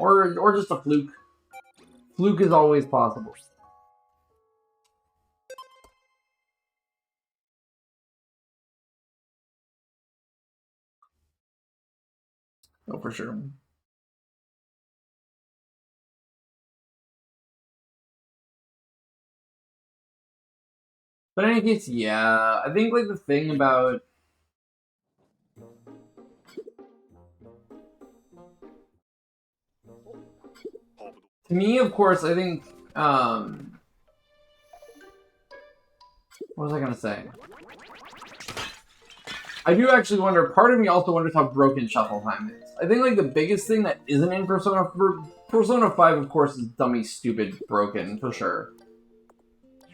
Or just a fluke. Fluke is always possible. Oh, for sure. But in any case, yeah, I think like the thing about to me, of course, I think what was I gonna say? I do actually wonder. Part of me also wonders how broken shuffle time is. I think like the biggest thing that isn't in Persona 5, of course, is dummy, stupid, broken for sure.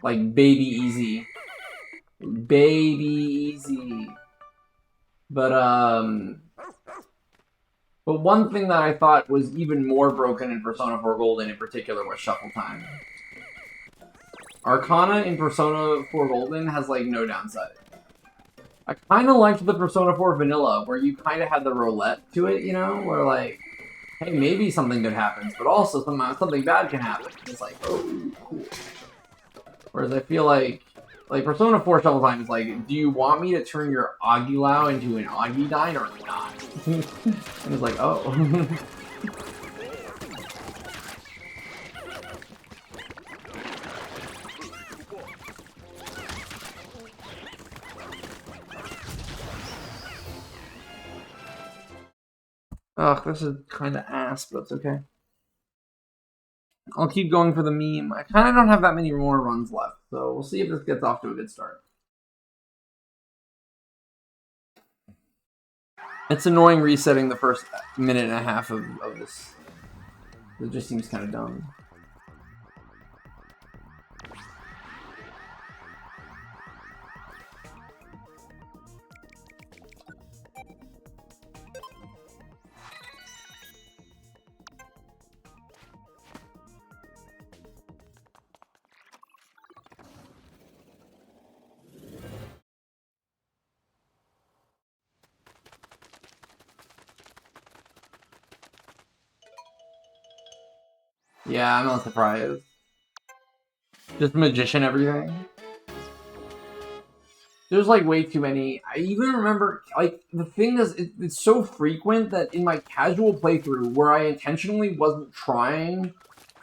Like baby easy. Baby easy. But one thing that I thought was even more broken in Persona 4 Golden in particular was shuffle time. Arcana in Persona 4 Golden has like no downside. I kind of liked the Persona 4 Vanilla, where you kind of had the roulette to it, you know? Where like, hey, maybe something good happens, but also something bad can happen. It's like, oh, cool. Whereas I feel like Persona 4 Shuffle Time is like, do you want me to turn your Aguilau into an Agudine or not? And it's like, oh. Ugh, this is kind of ass, but it's okay. I'll keep going for the meme. I kind of don't have that many more runs left, so we'll see if this gets off to a good start. It's annoying resetting the first minute and a half of this. It just seems kind of dumb. Yeah, I'm not surprised. Just magician everything. There's like way too many. I even remember, like, the thing is, it's so frequent that in my casual playthrough, where I intentionally wasn't trying to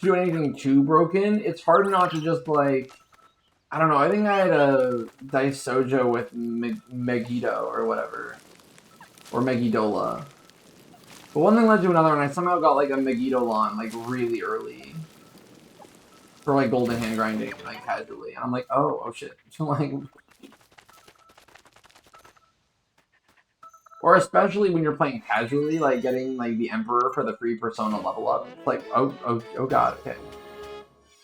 do anything too broken, it's hard not to just, like, I don't know, I think I had a Dice Sojo with Megiddo or whatever. Or Megidola. But one thing led to another, and I somehow got, like, a Megidolon, like, really early. For, like, golden hand grinding, like, casually. And I'm like, oh shit. Like... Or especially when you're playing casually, like getting like the Emperor for the free Persona level up. It's like, oh god, okay.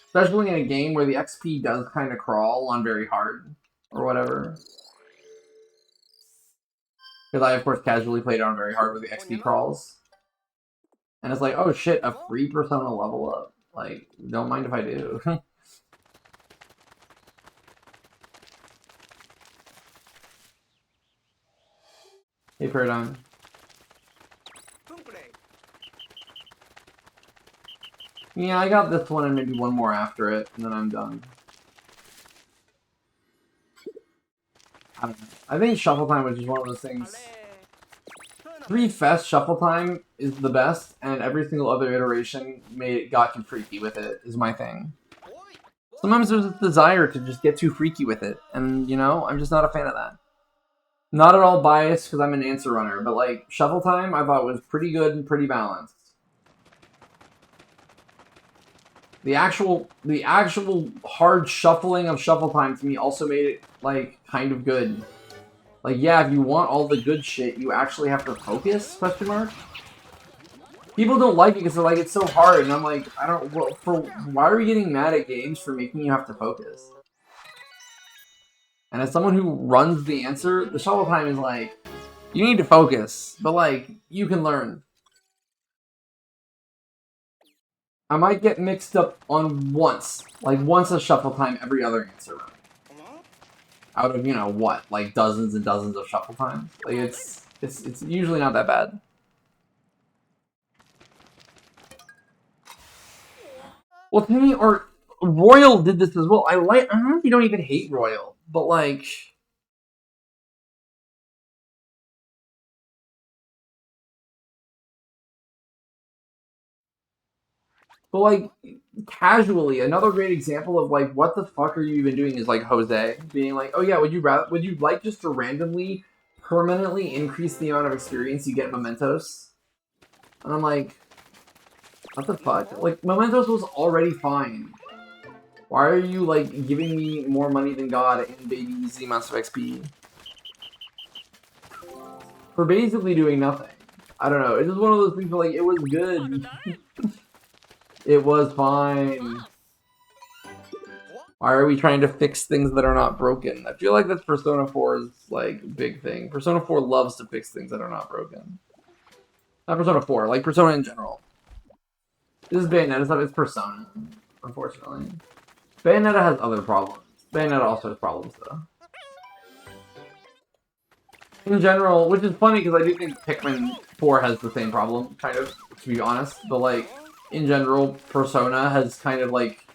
Especially in a game where the XP does kind of crawl on very hard, or whatever. Because I, of course, casually played it on very hard with the XP crawls. And it's like, oh shit, a free Persona level up. Like, don't mind if I do. Hey, Paradigm. Yeah, I got this one and maybe one more after it, and then I'm done. I don't know. I think Shuffle Time was just one of those things. 3 Fest Shuffle Time is the best, and every single other iteration got too freaky with it, is my thing. Sometimes there's a desire to just get too freaky with it, and, you know, I'm just not a fan of that. Not at all biased, because I'm an answer runner, but, like, Shuffle Time I thought was pretty good and pretty balanced. The actual hard shuffling of Shuffle Time to me also made it, like, kind of good. Like, yeah, if you want all the good shit, you actually have to focus, question mark? People don't like it because they're like, it's so hard, and I'm like, I don't, well, why are we getting mad at games for making you have to focus? And as someone who runs the answer, the Shuffle Time is like, you need to focus, but like, you can learn. I might get mixed up on once a Shuffle Time every other answer run. Out of, you know, what, like dozens and dozens of Shuffle Times? Like, it's usually not that bad. Well, to me, or Royal did this as well. I honestly don't even hate Royal, but like, casually, another great example of like, what the fuck are you even doing is like Jose being like, oh yeah, would you like just to randomly, permanently increase the amount of experience you get in Mementos? And I'm like, what the fuck? Like, Mementos was already fine. Why are you, like, giving me more money than God and baby easy amounts of XP? For basically doing nothing. I don't know. It's just one of those things where, like, it was good. It was fine. Why are we trying to fix things that are not broken? I feel like that's Persona 4's, like, big thing. Persona 4 loves to fix things that are not broken. Not Persona 4, like Persona in general. This is Bayonetta stuff, it's Persona, unfortunately. Bayonetta has other problems. Bayonetta also has problems, though. In general, which is funny because I do think Pikmin 4 has the same problem, kind of, to be honest. But, like, in general, Persona has kind of, like,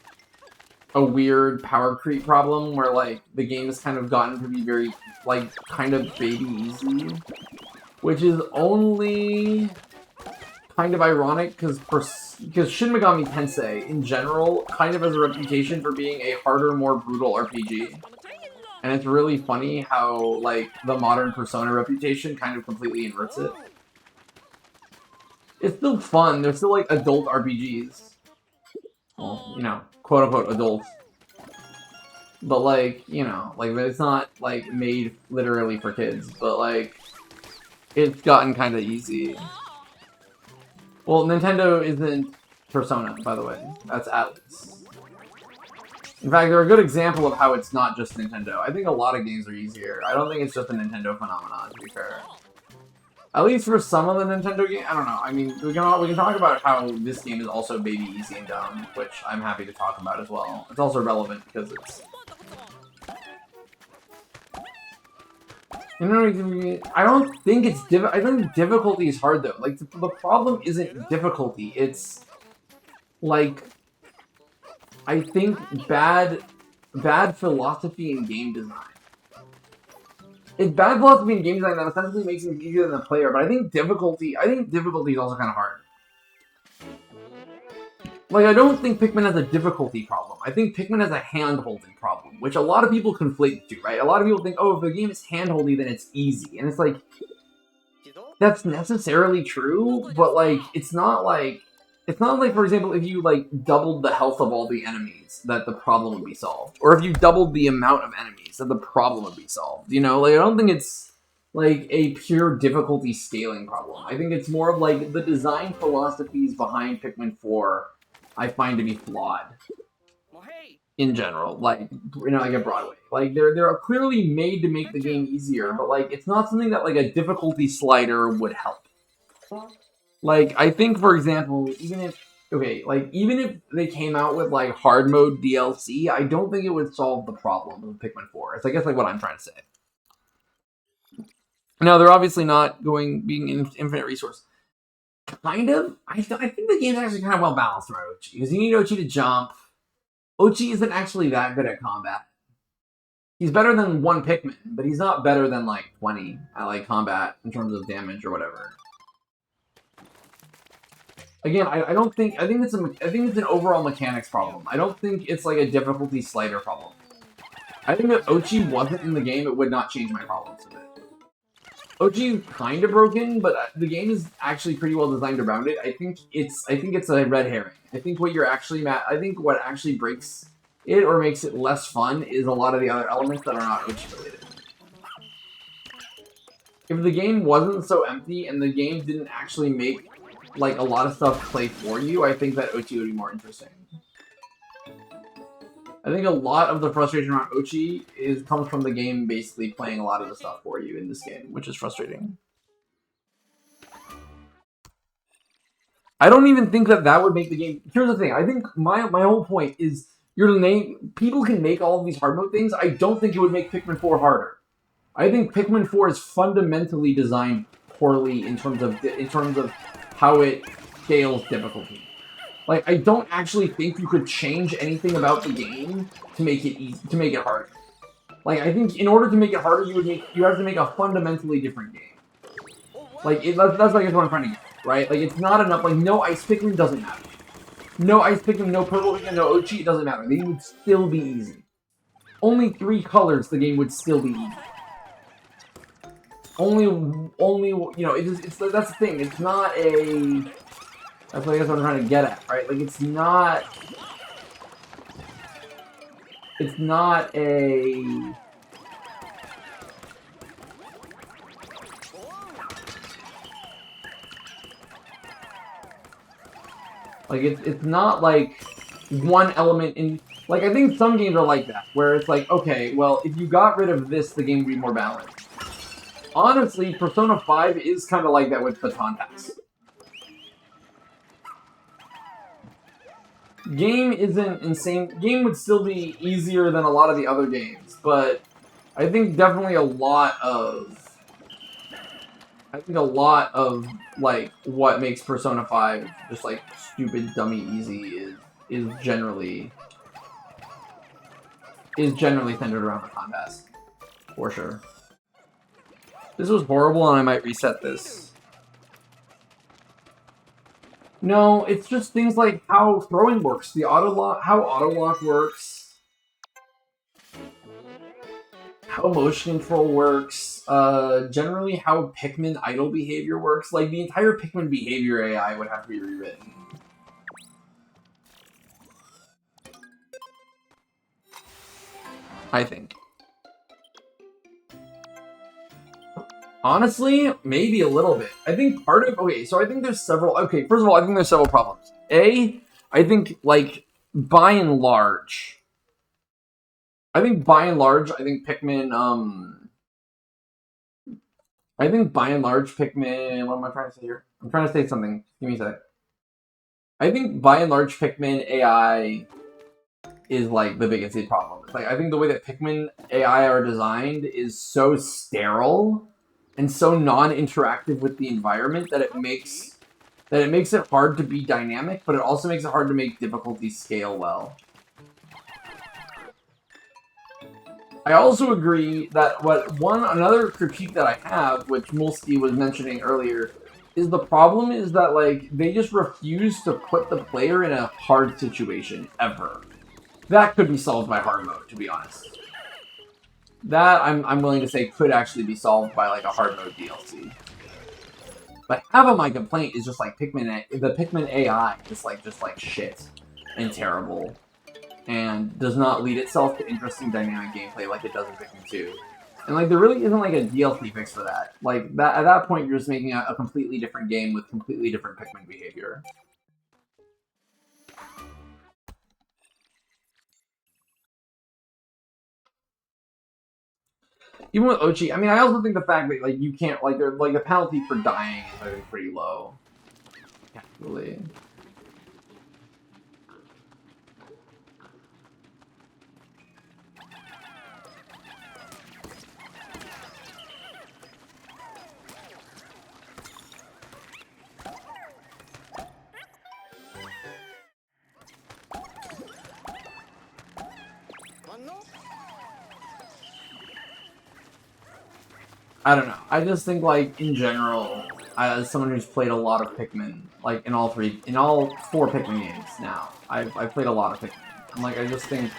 a weird power creep problem where, like, the game has kind of gotten to be very, like, kind of baby easy. Which is only kind of ironic because Shin Megami Tensei, in general, kind of has a reputation for being a harder, more brutal RPG. And it's really funny how, like, the modern Persona reputation kind of completely inverts it. It's still fun. They're still, like, adult RPGs. Well, you know, quote-unquote adults. But, like, you know, like, it's not, like, made literally for kids. But, like, it's gotten kind of easy. Well, Nintendo isn't Persona, by the way. That's Atlas. In fact, they're a good example of how it's not just Nintendo. I think a lot of games are easier. I don't think it's just a Nintendo phenomenon, to be fair. At least for some of the Nintendo games, I don't know. I mean, we can talk about how this game is also baby easy and dumb, which I'm happy to talk about as well. It's also relevant because it's... You know, I don't think it's I think difficulty is hard though. Like the problem isn't difficulty. It's like I think bad philosophy in game design. It's bad philosophy in game design that essentially makes it easier than the player. But I think difficulty is also kind of hard. Like, I don't think Pikmin has a difficulty problem. I think Pikmin has a hand-holding problem, which a lot of people conflate the two, right? A lot of people think, oh, if the game is hand-holdy, then it's easy. And it's like, that's necessarily true, but, like, it's not like, for example, if you, like, doubled the health of all the enemies, that the problem would be solved. Or if you doubled the amount of enemies, that the problem would be solved. You know, like, I don't think it's, like, a pure difficulty scaling problem. I think it's more of, like, the design philosophies behind Pikmin 4 I find to be flawed in general, like, you know, like a Broadway. Like, they're clearly made to make the game easier, but, like, it's not something that, like, a difficulty slider would help. Like, I think, for example, even if they came out with, like, hard mode DLC, I don't think it would solve the problem of Pikmin 4. It's, I guess, like, what I'm trying to say. Now, they're obviously not being infinite resource. Kind of. I think the game's actually kind of well balanced around Ochi. Because you need Ochi to jump. Ochi isn't actually that good at combat. He's better than one Pikmin, but he's not better than, like, 20 at, like, combat in terms of damage or whatever. Again, I don't think... I think it's an overall mechanics problem. I don't think it's, like, a difficulty slider problem. I think if Ochi wasn't in the game, it would not change my problems with it. Ochi is kind of broken, but the game is actually pretty well designed around it. I think it's a red herring. I think what actually breaks it or makes it less fun is a lot of the other elements that are not Ochi related. If the game wasn't so empty and the game didn't actually make like a lot of stuff play for you, I think that Ochi would be more interesting. I think a lot of the frustration around Ochi comes from the game basically playing a lot of the stuff for you in this game, which is frustrating. I don't even think that would make the game... Here's the thing. I think my whole point is people can make all of these hard mode things. I don't think it would make Pikmin 4 harder. I think Pikmin 4 is fundamentally designed poorly in terms of how it scales difficulty. Like, I don't actually think you could change anything about the game to make it easy, to make it harder. Like, I think in order to make it harder, you have to make a fundamentally different game. Like, that's like what I'm trying to get, right? Like, it's not enough. Like, no Ice Pikmin doesn't matter. No Ice Pikmin, no Purple Pikmin, no Ochi, it doesn't matter. The game would still be easy. Only 3 colors, the game would still be easy. Only, you know, it's that's the thing. It's not a. That's what I guess what I'm trying to get at, right? Like, it's not. It's not a. Like, it's not like one element in. Like, I think some games are like that, where it's like, okay, well, if you got rid of this, the game would be more balanced. Honestly, Persona 5 is kind of like that with Baton Pass. Game isn't insane. Game would still be easier than a lot of the other games, but I think definitely a lot of like what makes Persona 5 just like stupid, dummy, easy is generally centered around Baton Pass, for sure. This was horrible, and I might reset this. No, it's just things like how throwing works, how auto lock works, how motion control works, generally how Pikmin idle behavior works. Like, the entire Pikmin behavior AI would have to be rewritten. I think. Honestly, maybe a little bit. I think part of... Okay, so I think there's several... Okay, first of all, I think there's several problems. A, I think, like, by and large... I think Pikmin, I think by and large Pikmin... What am I trying to say here? I'm trying to say something. Give me a sec. I think by and large Pikmin AI is, like, the biggest problem. Like, I think the way that Pikmin AI are designed is so sterile and so non-interactive with the environment that it makes it hard to be dynamic, but it also makes it hard to make difficulty scale well. I also agree that another critique that I have, which Mulski was mentioning earlier, is the problem is that, like, they just refuse to put the player in a hard situation ever. That could be solved by hard mode, to be honest. That, I'm willing to say, could actually be solved by, like, a hard mode DLC. But half of my complaint is just, like, the Pikmin AI is, like, just, like, shit. And terrible. And does not lead itself to interesting dynamic gameplay like it does in Pikmin 2. And, like, there really isn't, like, a DLC fix for that. Like, at that point, you're just making a completely different game with completely different Pikmin behavior. Even with Ochi, I mean, I also think the fact that, like, you can't, like, the penalty for dying is, like, pretty low. Actually. I don't know. I just think, like, in general, as someone who's played a lot of Pikmin, like, in all 4 Pikmin games now, I've played a lot of Pikmin. And, like, I just think,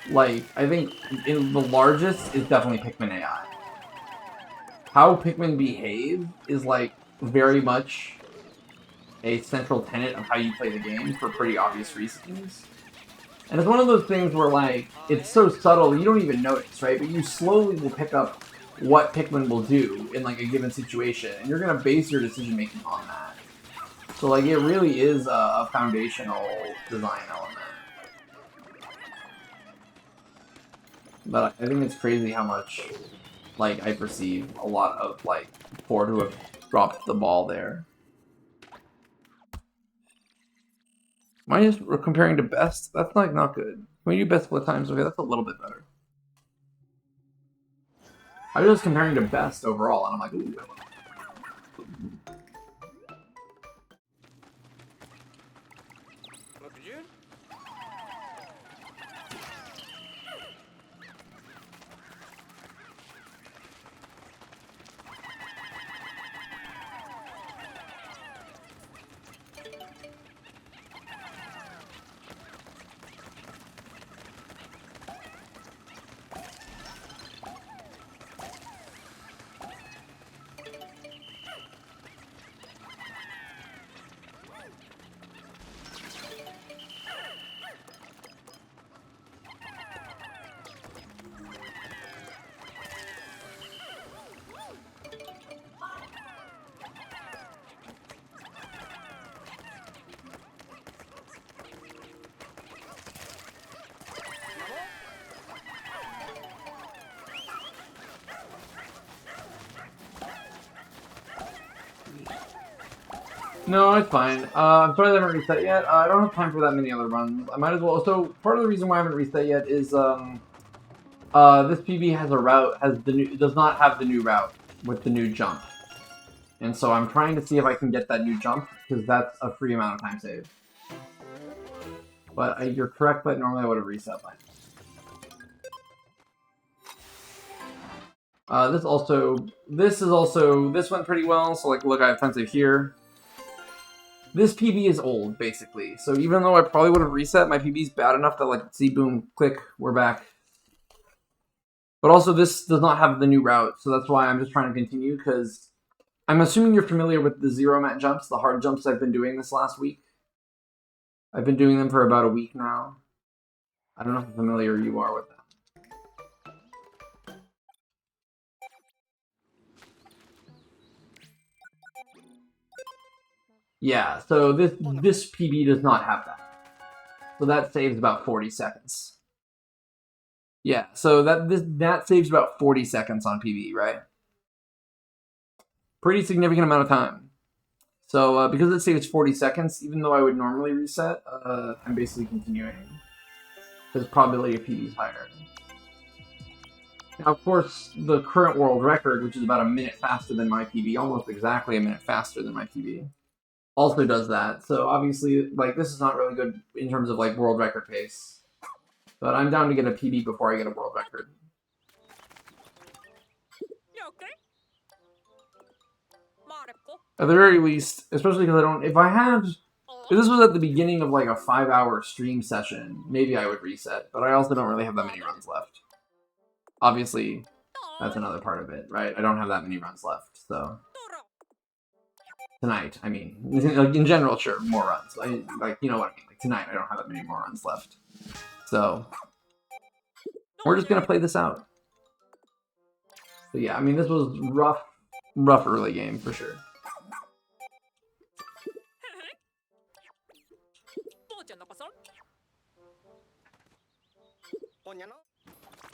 like, I think the largest is definitely Pikmin AI. How Pikmin behave is, like, very much a central tenet of how you play the game for pretty obvious reasons. And it's one of those things where, like, it's so subtle you don't even notice, right? But you slowly will pick up what Pikmin will do in, like, a given situation, and you're gonna base your decision-making on that. So, like, it really is a foundational design element. But I think it's crazy how much, like, I perceive a lot of, like, Ford who have dropped the ball there. Am I just comparing to best? That's, like, not good. Can we do best split times? Okay, that's a little bit better. I was just comparing to best overall, and I'm like, ooh. No, it's fine. I'm sorry I haven't reset yet. I don't have time for that many other runs. I might as well. So part of the reason why I haven't reset yet is this PB has a route does not have the new route with the new jump, and so I'm trying to see if I can get that new jump because that's a free amount of time saved. But you're correct that normally I would have reset by now. This went pretty well. So like, look, I have time save here. This PB is old, basically. So even though I probably would have reset, my PB's bad enough that, like, see, boom, click, we're back. But also, this does not have the new route, so that's why I'm just trying to continue, because I'm assuming you're familiar with the zero mat jumps, the hard jumps I've been doing this last week. I've been doing them for about a week now. I don't know how familiar you are with them. Yeah, so this PB does not have that. So that saves about 40 seconds. Yeah, so that saves about 40 seconds on PB, right? Pretty significant amount of time. So because it saves 40 seconds, even though I would normally reset, I'm basically continuing. Because probability of PB is higher. Now, of course, the current world record, which is about a minute faster than my PB, almost exactly a minute faster than my PB, also does that. So obviously, like, this is not really good in terms of, like, world record pace. But I'm down to get a PB before I get a world record. At the very least, especially because I don't... If this was at the beginning of, like, a 5-hour stream session, maybe I would reset. But I also don't really have that many runs left. Obviously, that's another part of it, right? I don't have that many runs left, so... Tonight, I mean. Like, in general, sure, more runs. Like, you know what I mean. Like, tonight, I don't have that many more runs left. So... We're just gonna play this out. So yeah, I mean, this was rough early game, for sure.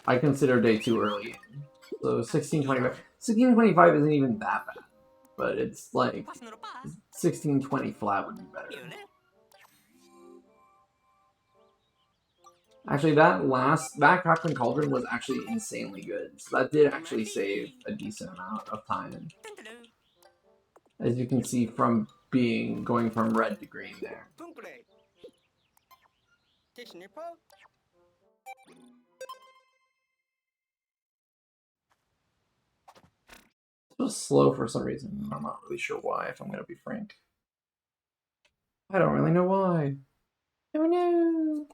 I consider day 2 early. So 1625. 1625 isn't even that bad. But it's like 1620 flat would be better. Actually, that Crackling Cauldron was actually insanely good. So that did actually save a decent amount of time. As you can see from going from red to green there. It was slow for some reason. I'm not really sure why, if I'm gonna be frank. I don't really know why. Oh no!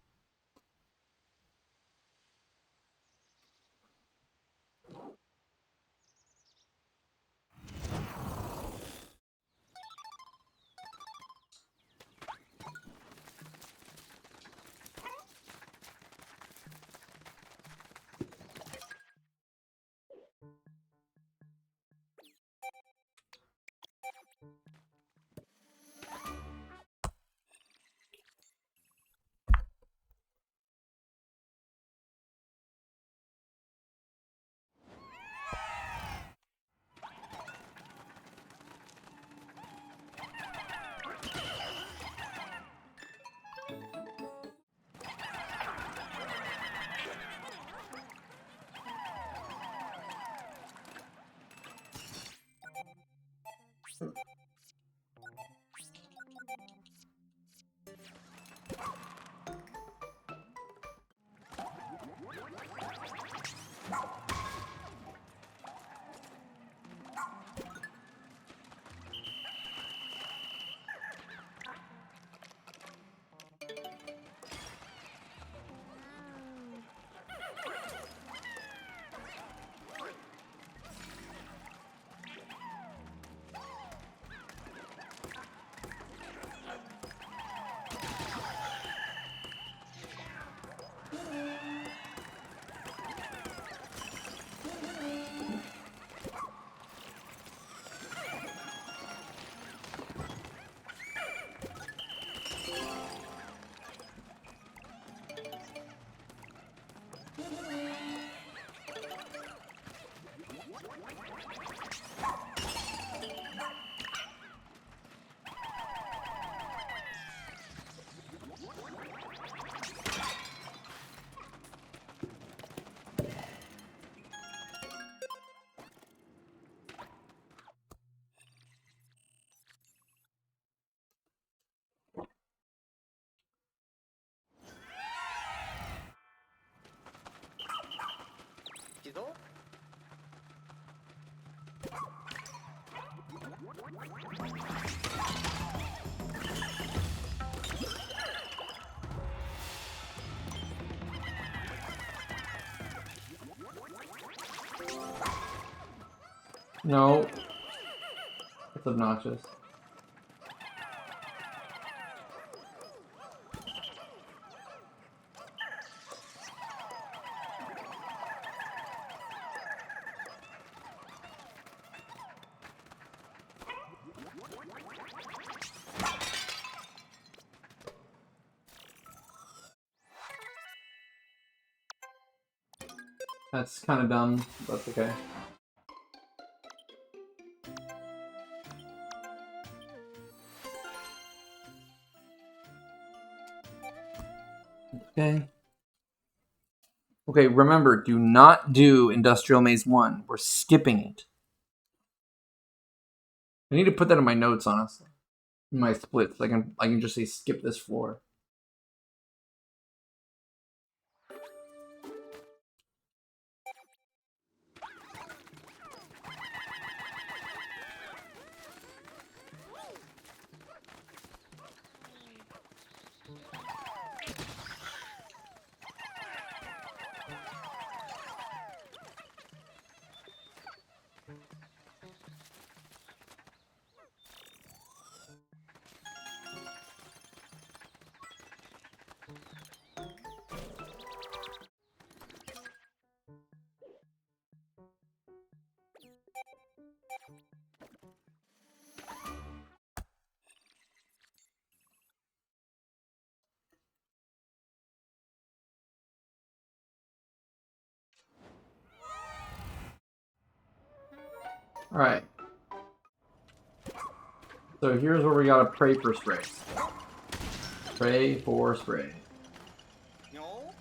No. It's obnoxious. That's kind of dumb, but that's okay. Okay. Okay, remember, do not do Industrial Maze 1. We're skipping it. I need to put that in my notes, honestly. In my splits. I can just say skip this floor. Alright. So here's where we gotta pray for sprays. Pray for spray. No.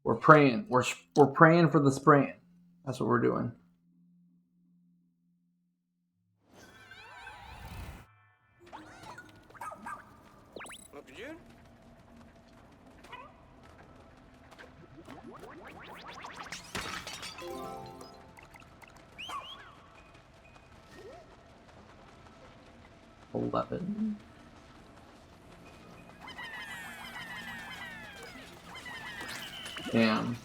We're praying. We're praying for the spraying. That's what we're doing. What did you? 11. Damn.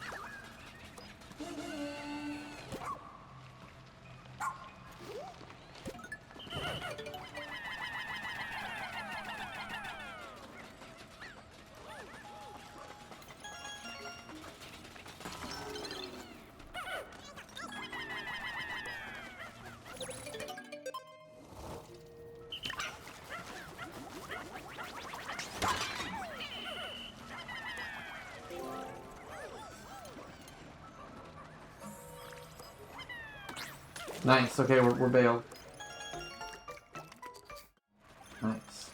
Nice. Okay, we're bailed. Nice.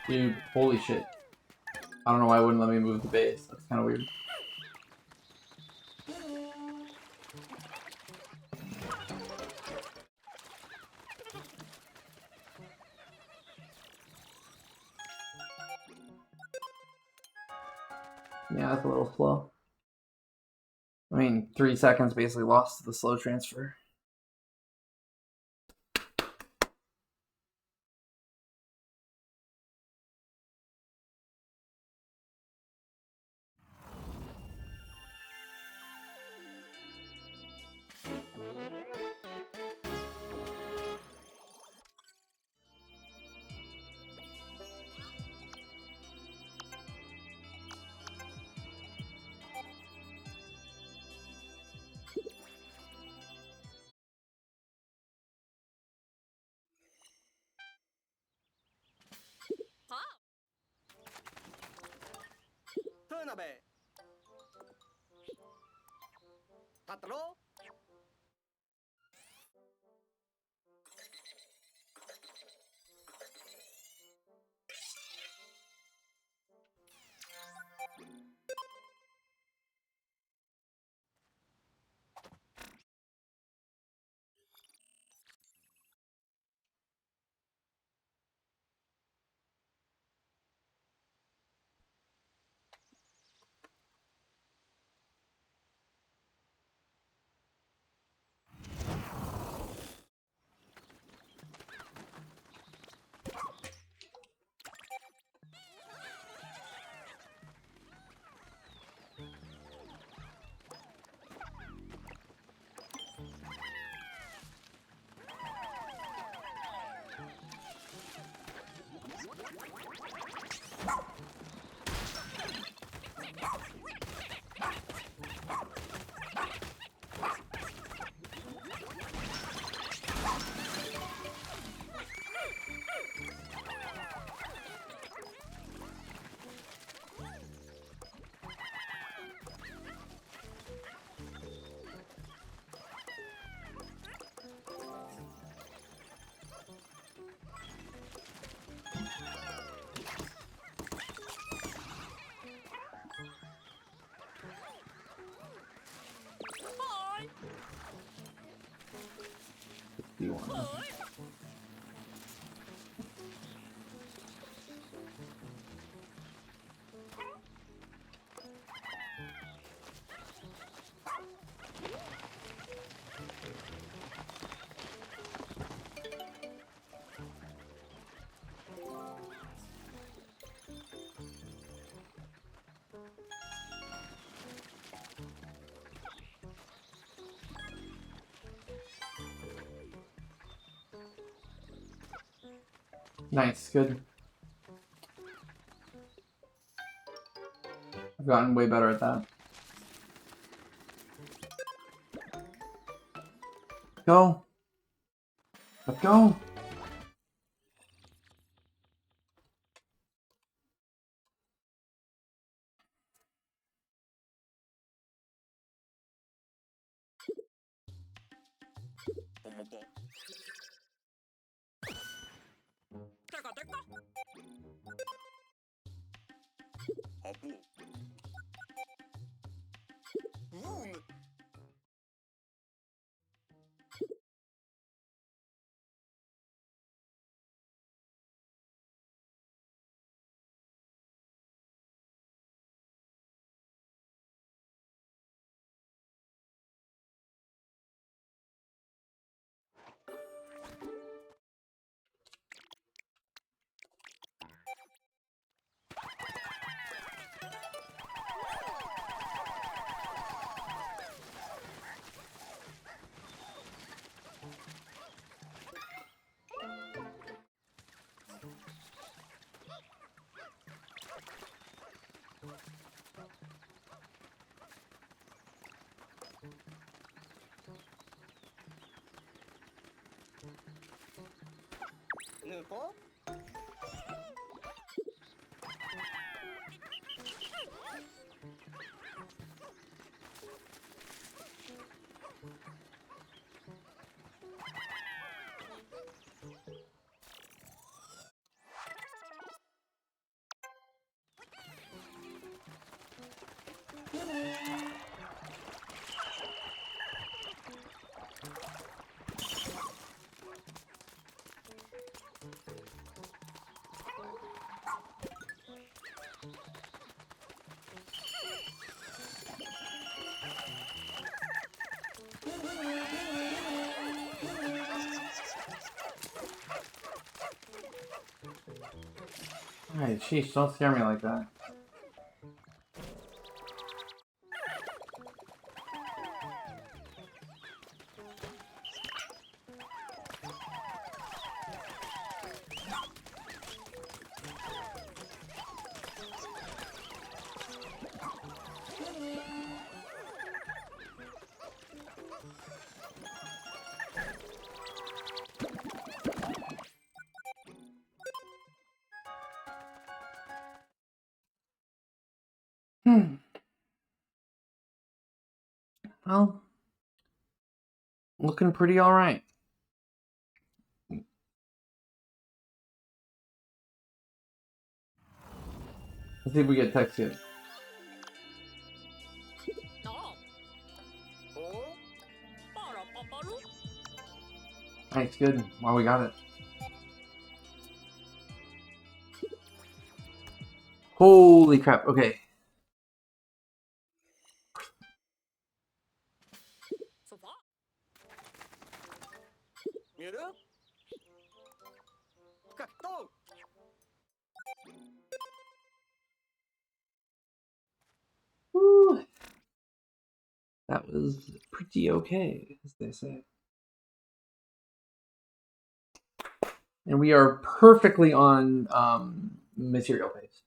Dude, holy shit. I don't know why it wouldn't let me move the base. That's kind of weird. Yeah, that's a little slow. I mean, 3 seconds basically lost to the slow transfer. 鍋たったろ Nice, good. I've gotten way better at that. Go. Let's go. Nuko? Alright, sheesh, don't scare me like that. Well, looking pretty all right. Let's see if we get text here. Nice, good. Wow, we got it. Holy crap, okay. Woo. That was pretty okay, as they say. And we are perfectly on material pace.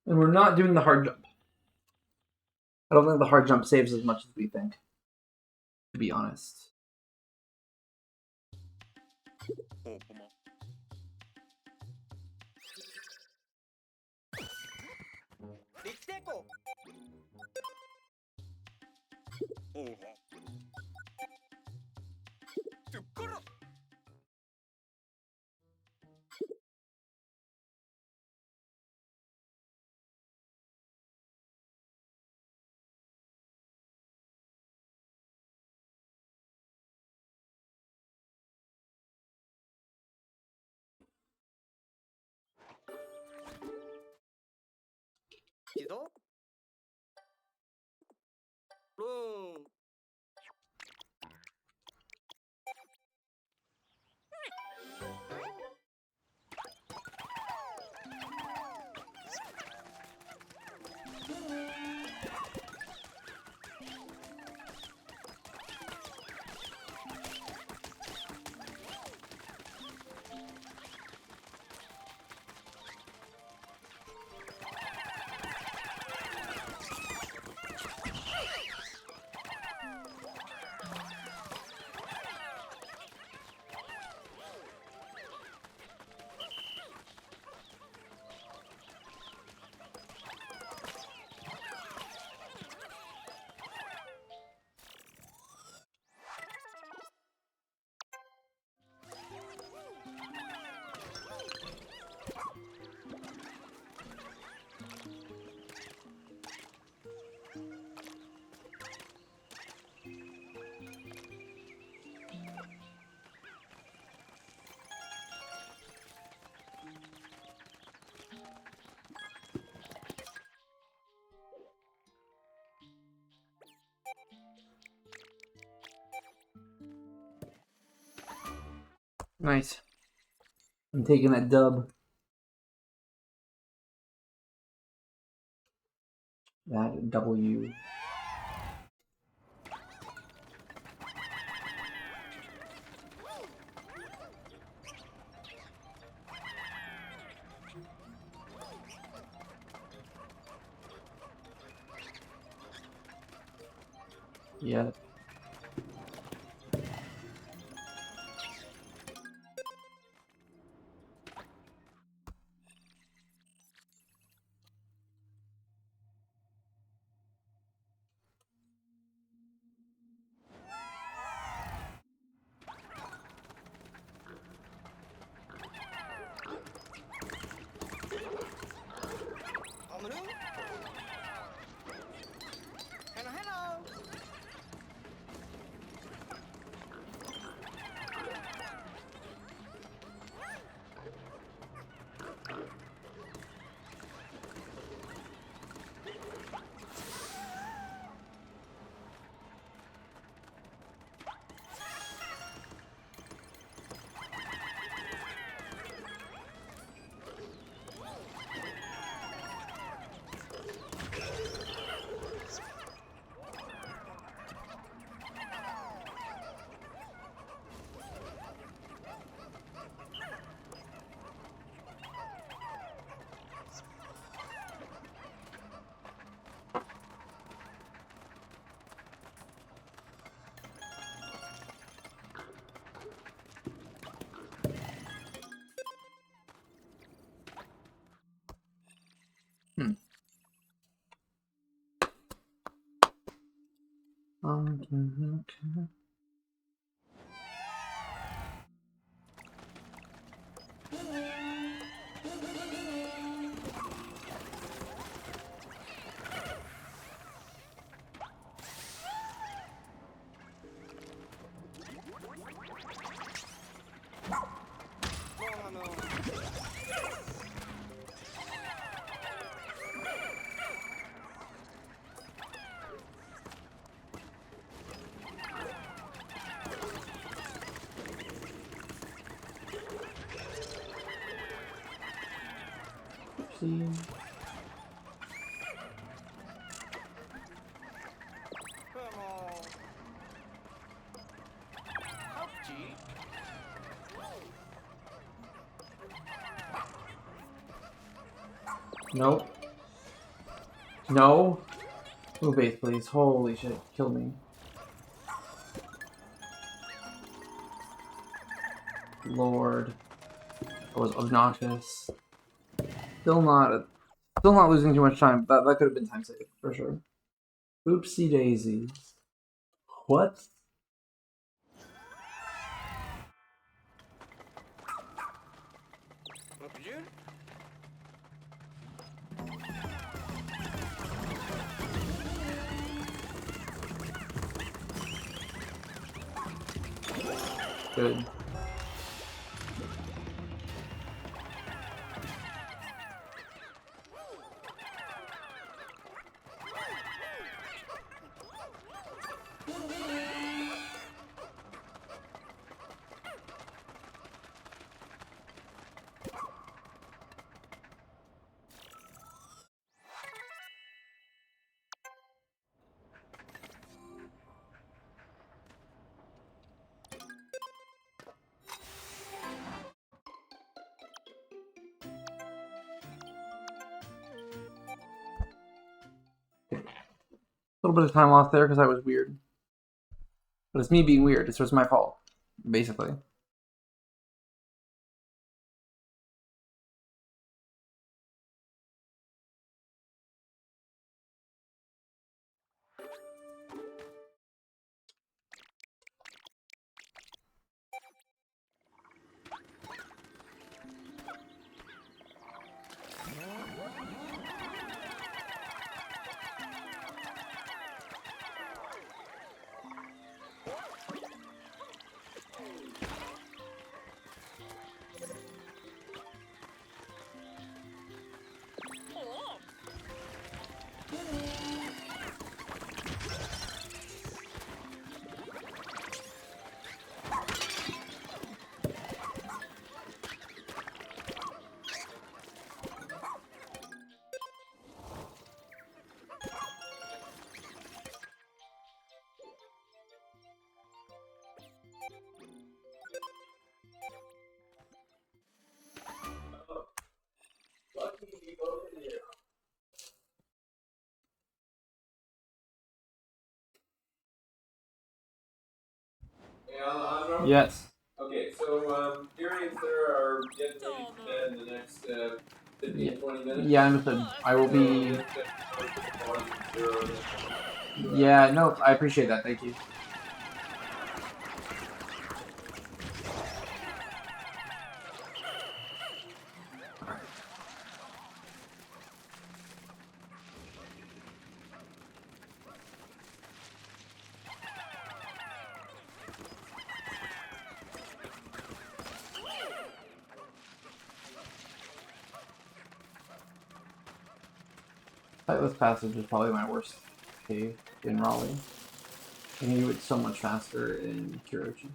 And we're not doing the hard jump. I don't think the hard jump saves as much as we think, to be honest. Nice. I'm taking that dub. That W. Yeah. Okay. Oopsie. Come on. Ouchie. Nope. No. Move base, please. Holy shit. Kill me. Lord. That was obnoxious. Still not losing too much time. That could have been time saved for sure. Oopsie daisies. What? Look at you. Good. A little bit of time lost there because I was weird. But it's me being weird. It's just my fault, basically. Yes. Okay, so Gary and Sarah are getting ready for bed in the next 15, 20 minutes. Yeah, understood. I will be. So, Yeah, no, I appreciate that. Thank you. Sightless Passage is probably my worst cave in Raleigh. I can do it so much faster in Kyochi.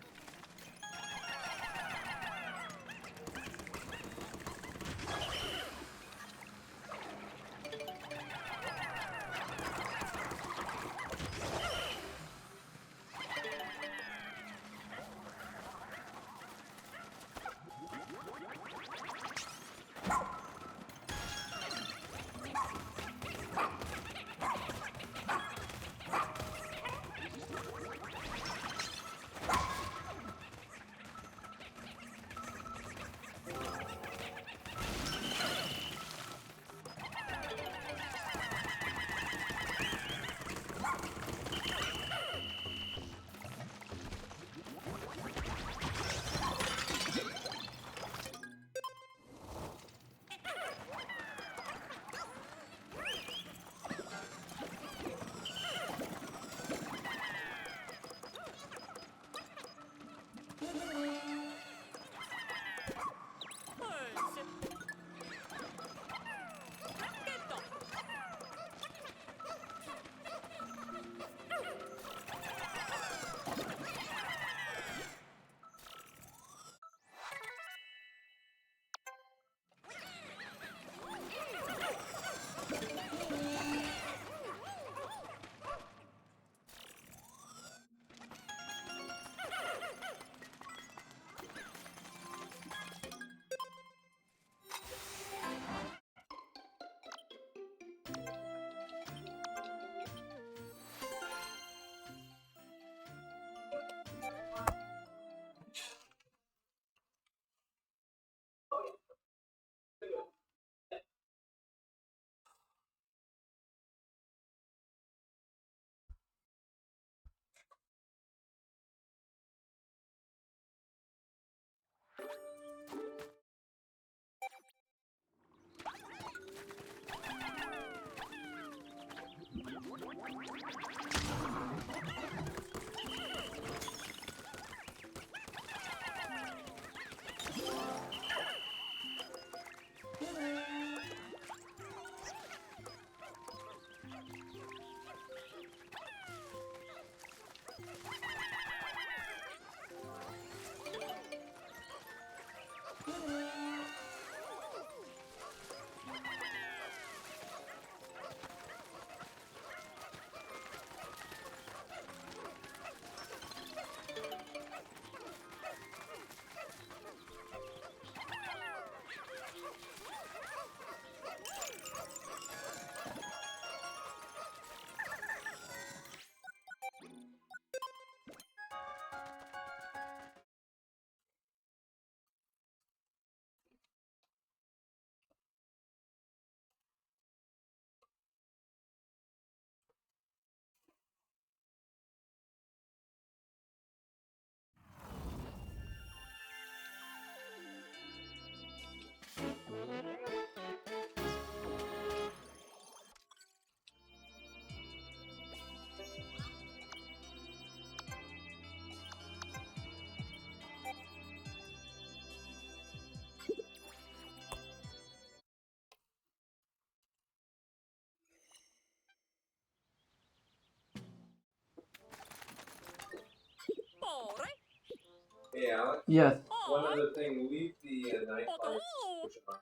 Hey, Alex. Yes. One other thing, leave the night lights switch on.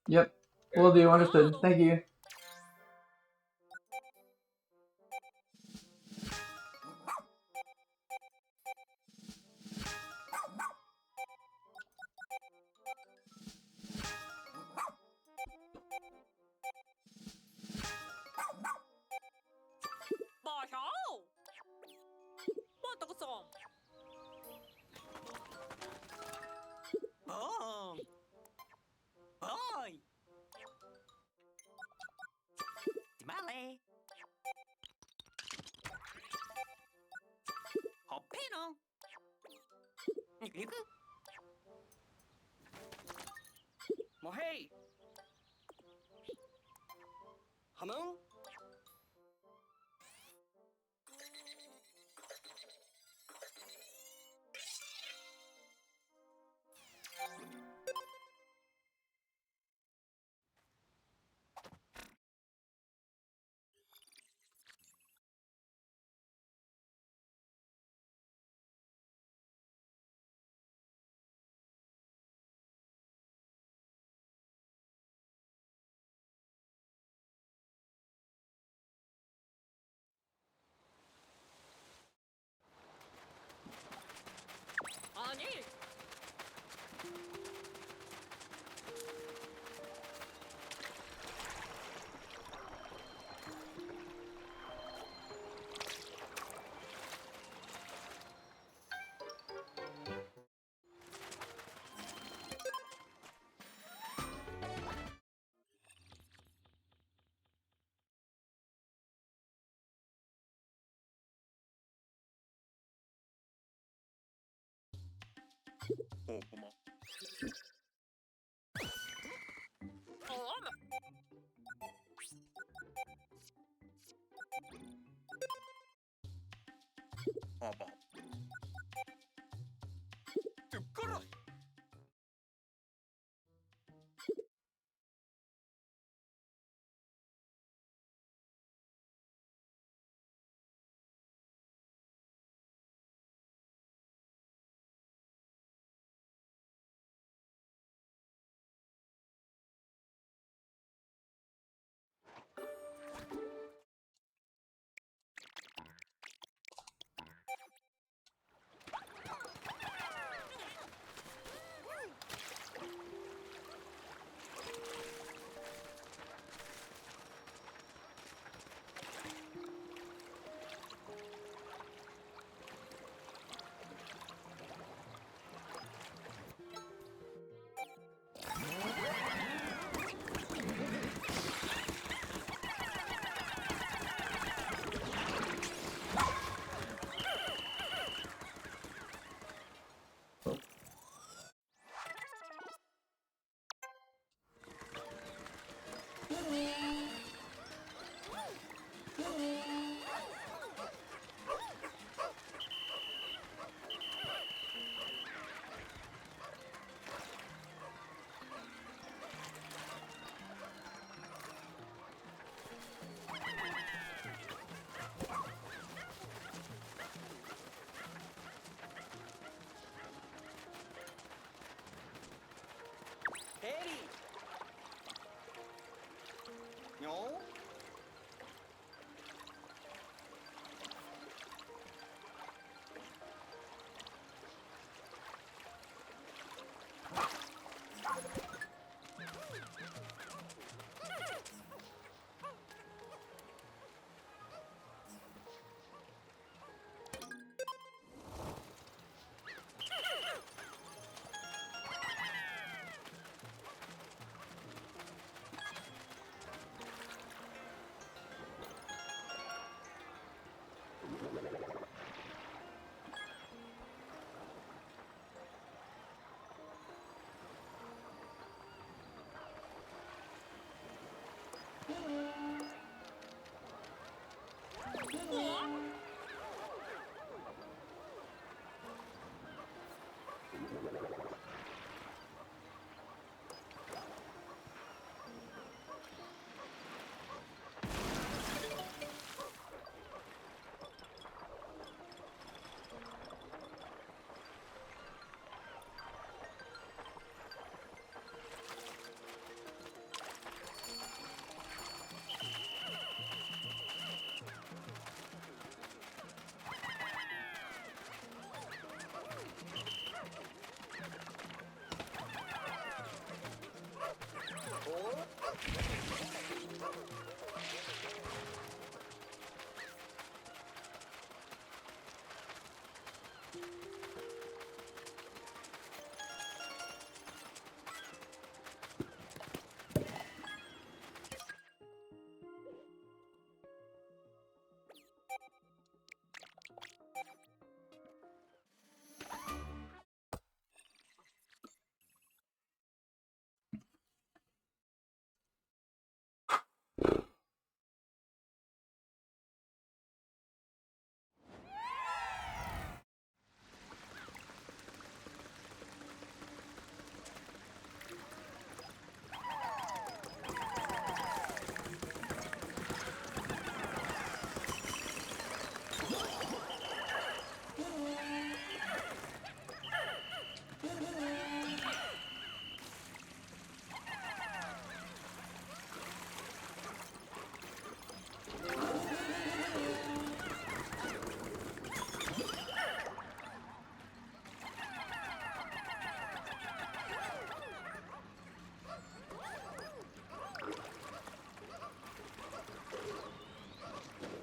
Yep. Will do. Understood. Thank you. Mohey. Hamon.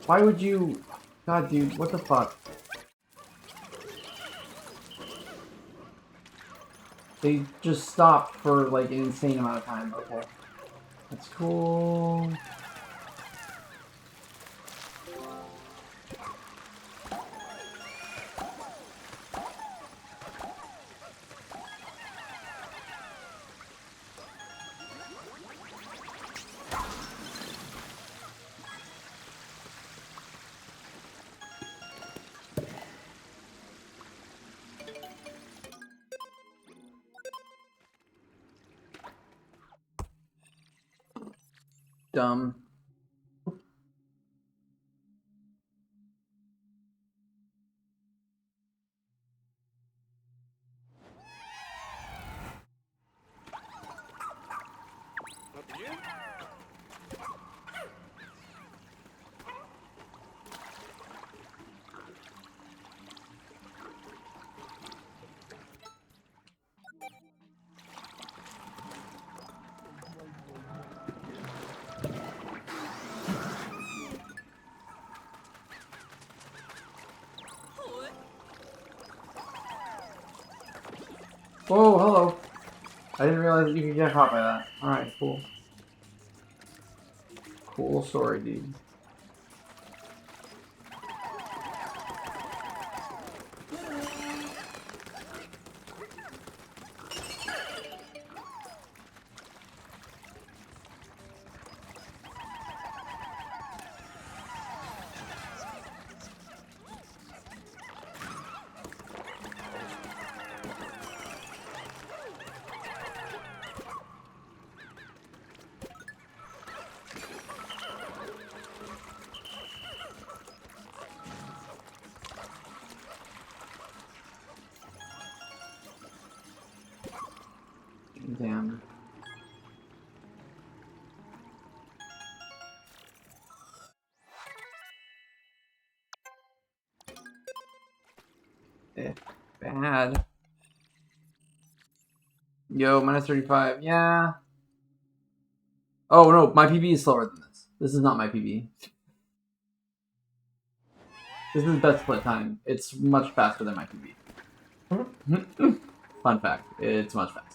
Why would you... God, dude, what the fuck? They just stopped for, like, an insane amount of time. Okay. That's cool. Dumb. What did you? Whoa, hello. I didn't realize that you could get caught by that. Alright, cool. Cool story, dude. Damn. Bad. Yo, minus 35. Yeah. Oh, no, my PB is slower than this. This is not my PB. This is best split time. It's much faster than my PB. Fun fact, it's much faster.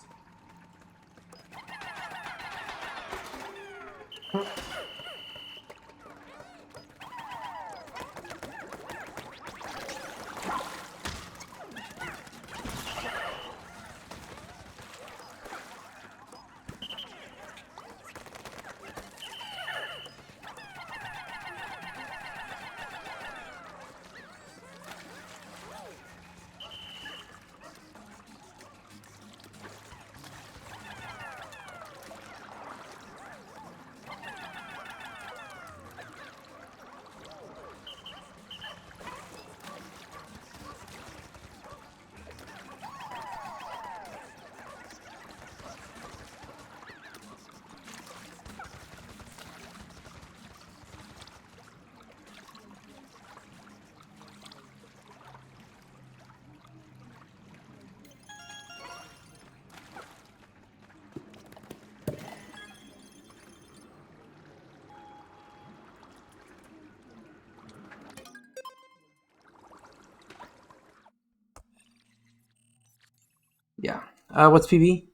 Yeah. What's PB?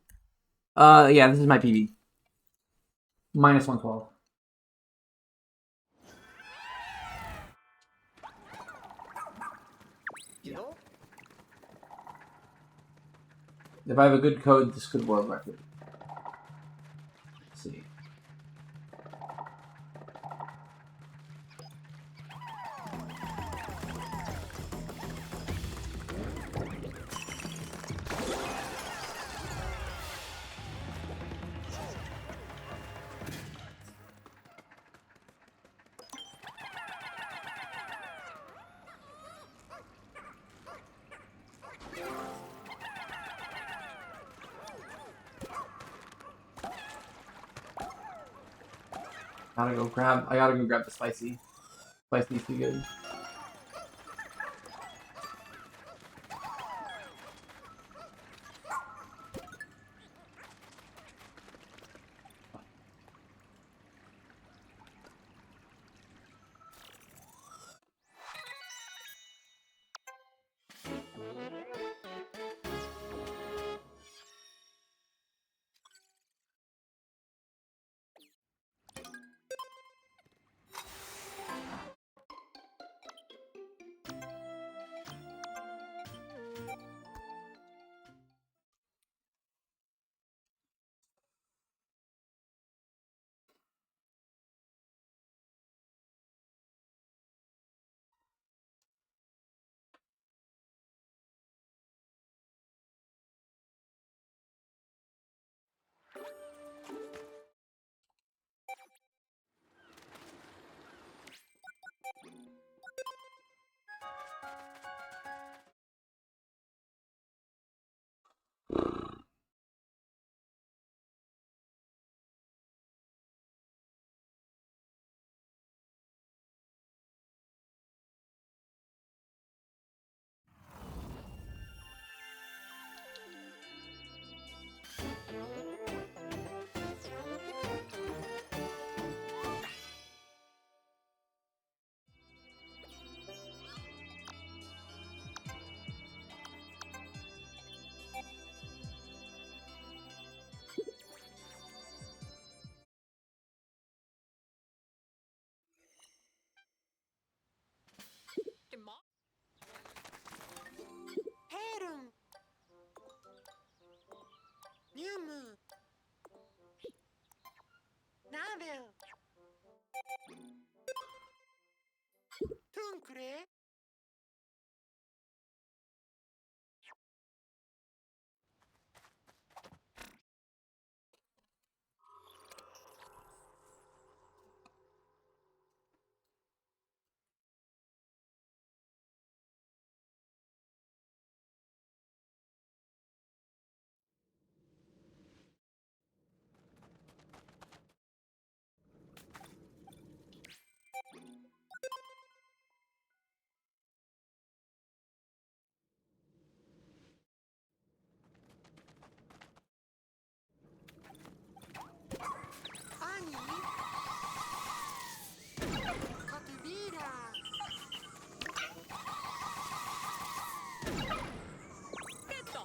Yeah, this is my PB. Minus 112. Yeah. If I have a good code, this could world record. Let's see. I gotta go grab the spicy. Spicy's too good. くれ。Ani? Katubira. Keto.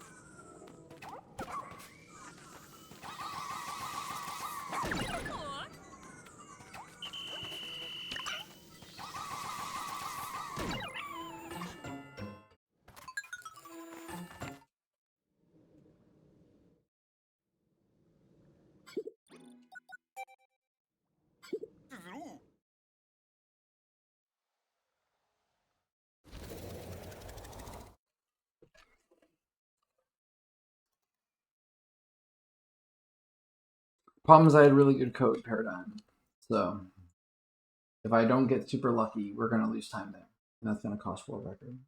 Problem is I had really good code paradigm. So if I don't get super lucky, we're gonna lose time there. And that's gonna cost world record.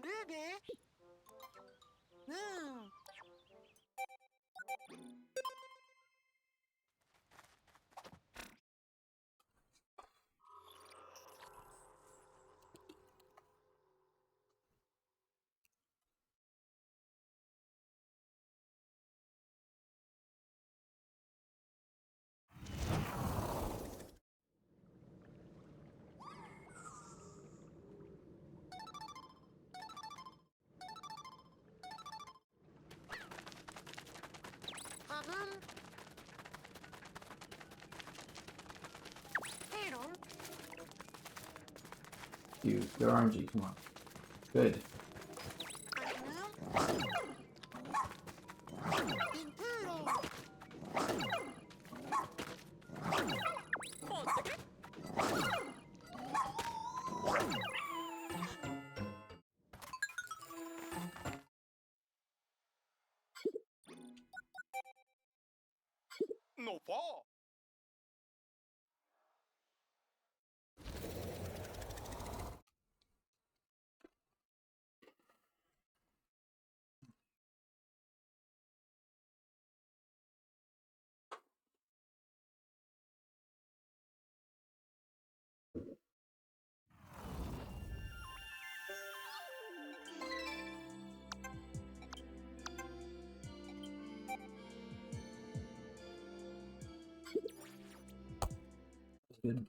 Ruby? No. Dude, good RNG, come on. Good. No fall. Good.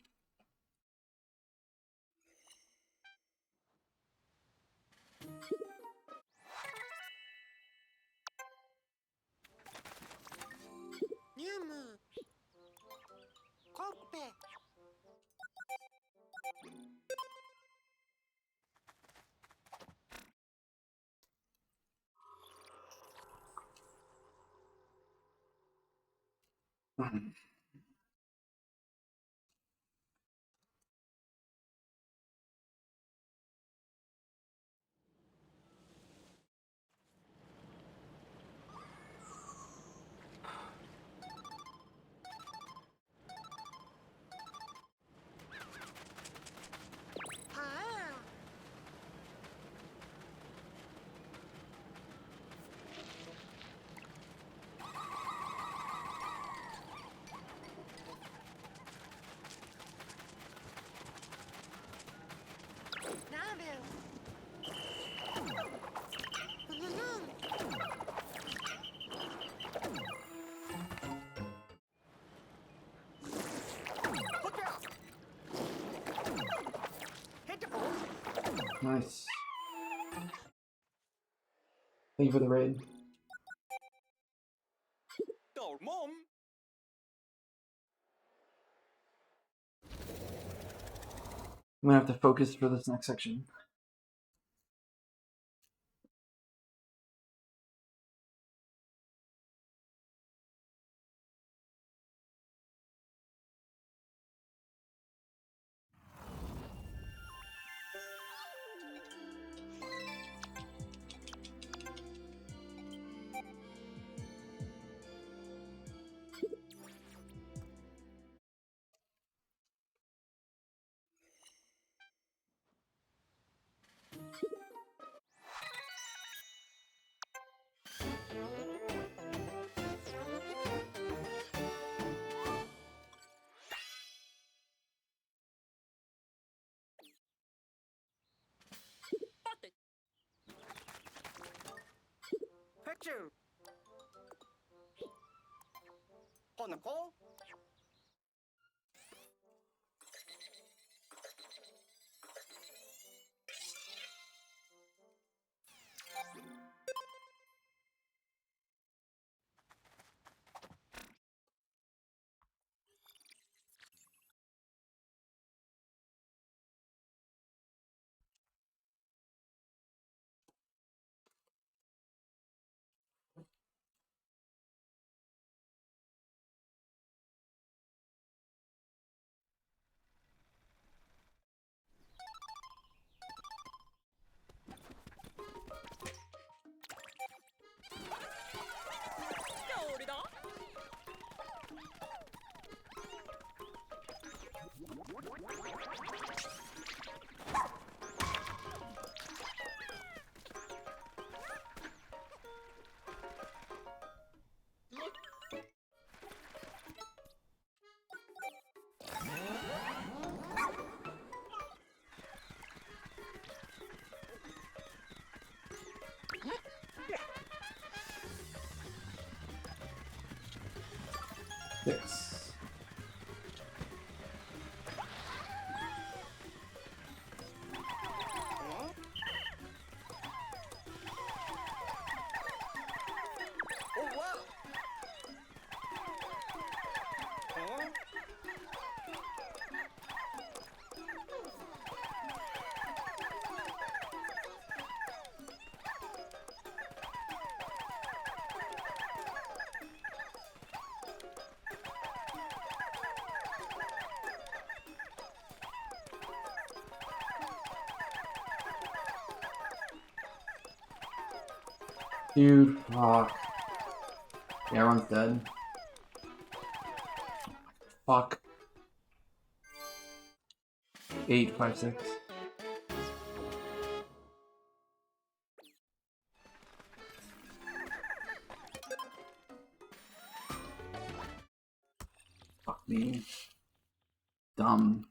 New move. Cockpit. Nice. Thank you for the raid. Door mom. I'm gonna have to focus for this next section. Picture. Honako. Six. Oh wow. Huh? Dude, fuck. Yeah, everyone's dead. Fuck. 8, 5, 6. Fuck me. Dumb.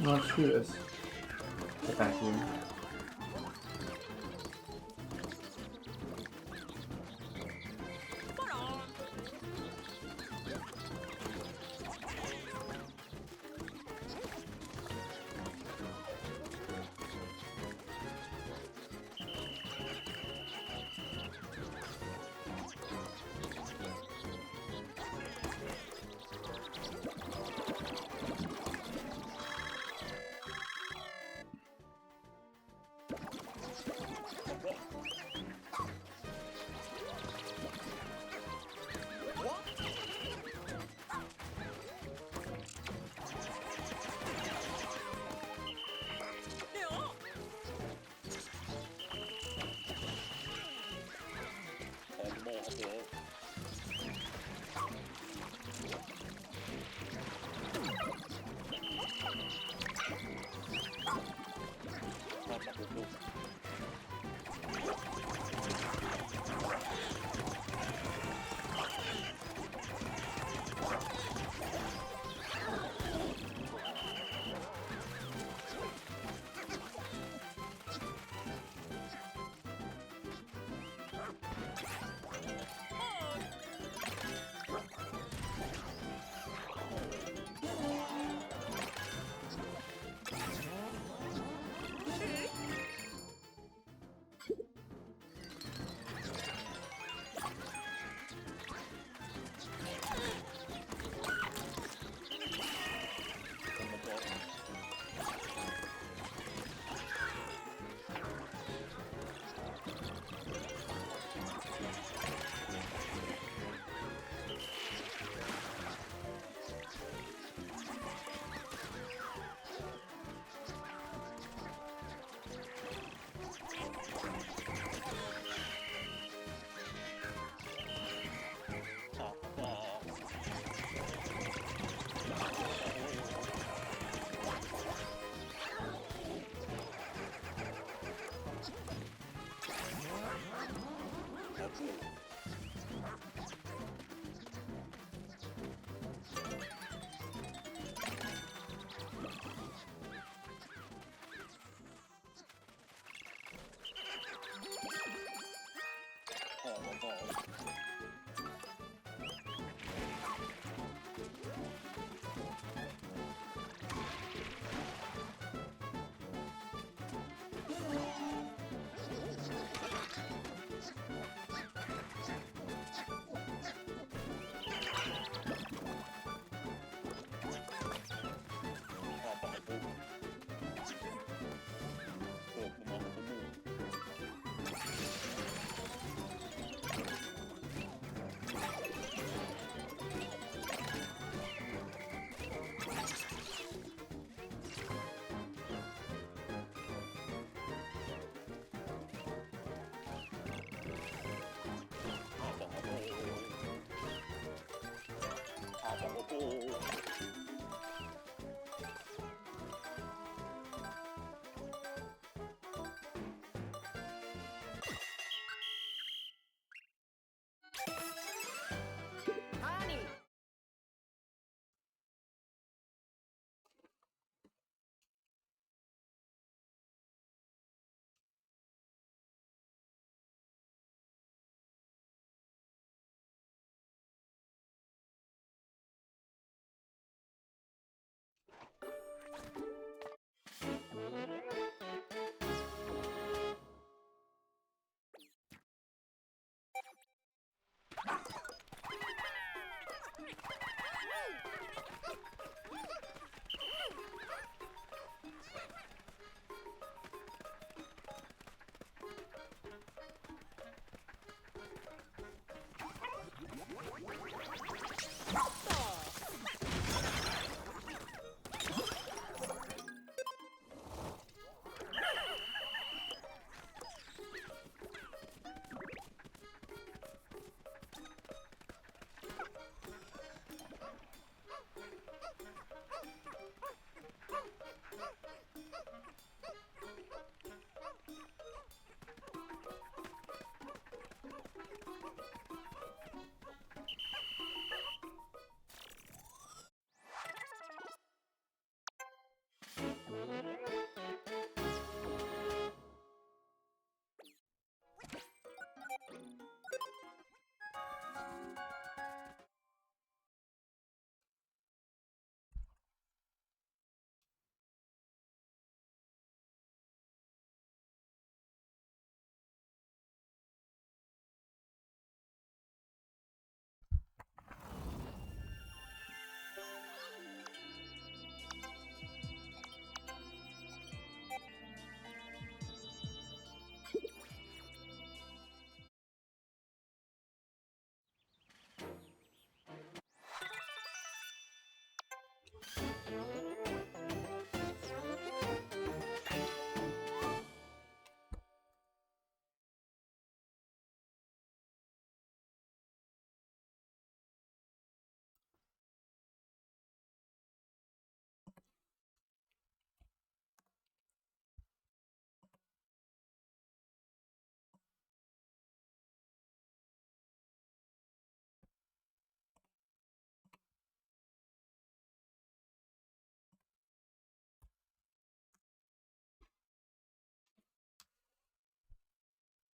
Let's do this. Get back here.